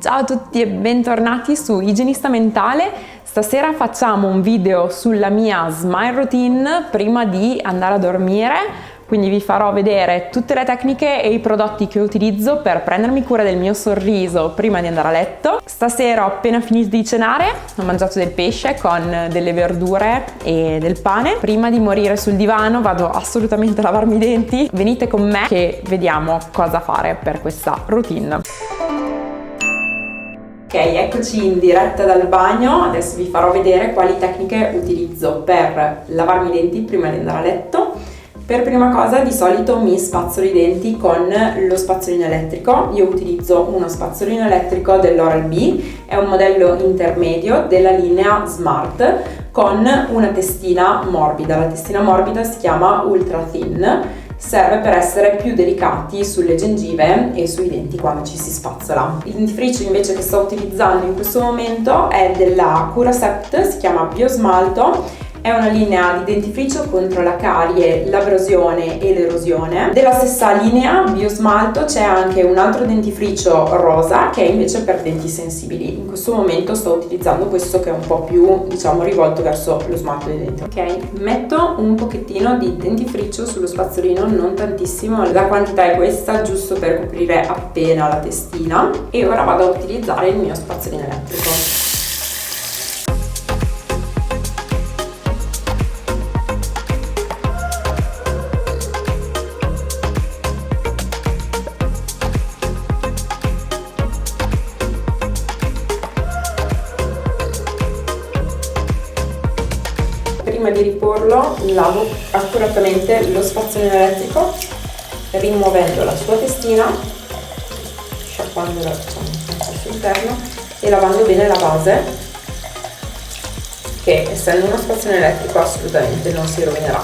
Ciao a tutti e bentornati su Igienista Mentale. Stasera facciamo un video sulla mia smile routine prima di andare a dormire, quindi vi farò vedere tutte le tecniche e i prodotti che utilizzo per prendermi cura del mio sorriso prima di andare a letto. Stasera ho appena finito di cenare, ho mangiato del pesce con delle verdure e del pane. Prima di morire sul divano vado assolutamente a lavarmi i denti. Venite con me che vediamo cosa fare per questa routine. Ok, eccoci in diretta dal bagno. Adesso vi farò vedere quali tecniche utilizzo per lavarmi i denti prima di andare a letto. Per prima cosa di solito mi spazzolo i denti con lo spazzolino elettrico. Io utilizzo uno spazzolino elettrico dell'Oral-B, è un modello intermedio della linea Smart con una testina morbida. La testina morbida si chiama Ultra Thin, serve per essere più delicati sulle gengive e sui denti quando ci si spazzola. Il dentifricio invece che sto utilizzando in questo momento è della Curacept, si chiama Biosmalto. È una linea di dentifricio contro la carie, l'abrosione e l'erosione. Della stessa linea Biosmalto c'è anche un altro dentifricio rosa che è invece per denti sensibili. In questo momento sto utilizzando questo che è un po' più, rivolto verso lo smalto dei denti. Ok, metto un pochettino di dentifricio sullo spazzolino, non tantissimo, la quantità è questa, giusto per coprire appena la testina. E ora vado ad utilizzare il mio spazzolino elettrico. Prima di riporlo lavo accuratamente lo spazzolino elettrico rimuovendo la sua testina, sciacquandola sull'interno e lavando bene la base, che essendo uno spazzolino elettrico assolutamente non si rovinerà.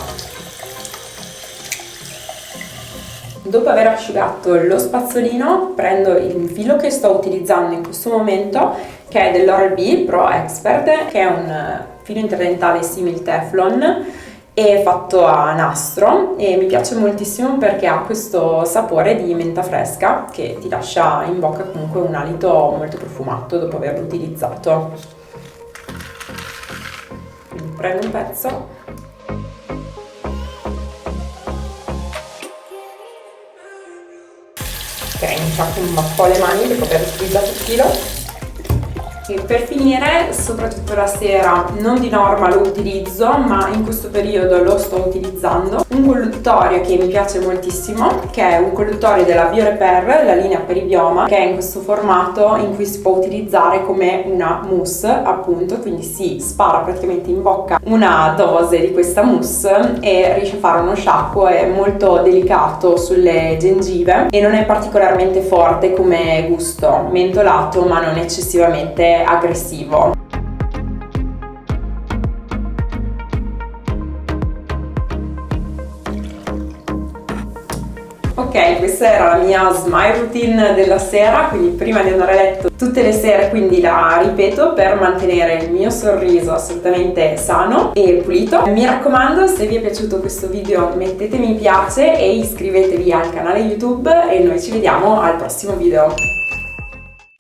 Dopo aver asciugato lo spazzolino prendo il filo che sto utilizzando in questo momento, che è dell'Oral-B Pro Expert, che è un filo interdentale simil Teflon e fatto a nastro, e mi piace moltissimo perché ha questo sapore di menta fresca che ti lascia in bocca comunque un alito molto profumato dopo averlo utilizzato. Quindi prendo un pezzo, ok, mi sciacquo un po' le mani dopo aver utilizzato il filo. E per finire, soprattutto la sera, non di norma lo utilizzo, ma in questo periodo lo sto utilizzando, un colluttorio che mi piace moltissimo, che è un colluttorio della BioRepair, la linea per Ibioma, che è in questo formato in cui si può utilizzare come una mousse, appunto, quindi si spara praticamente in bocca una dose di questa mousse e riesce a fare uno sciacquo, è molto delicato sulle gengive e non è particolarmente forte come gusto, mentolato ma non eccessivamente aggressivo. Ok, questa era la mia smile routine della sera, quindi prima di andare a letto tutte le sere, quindi la ripeto per mantenere il mio sorriso assolutamente sano e pulito. Mi raccomando, se vi è piaciuto questo video mettete mi piace e iscrivetevi al canale YouTube e noi ci vediamo al prossimo video.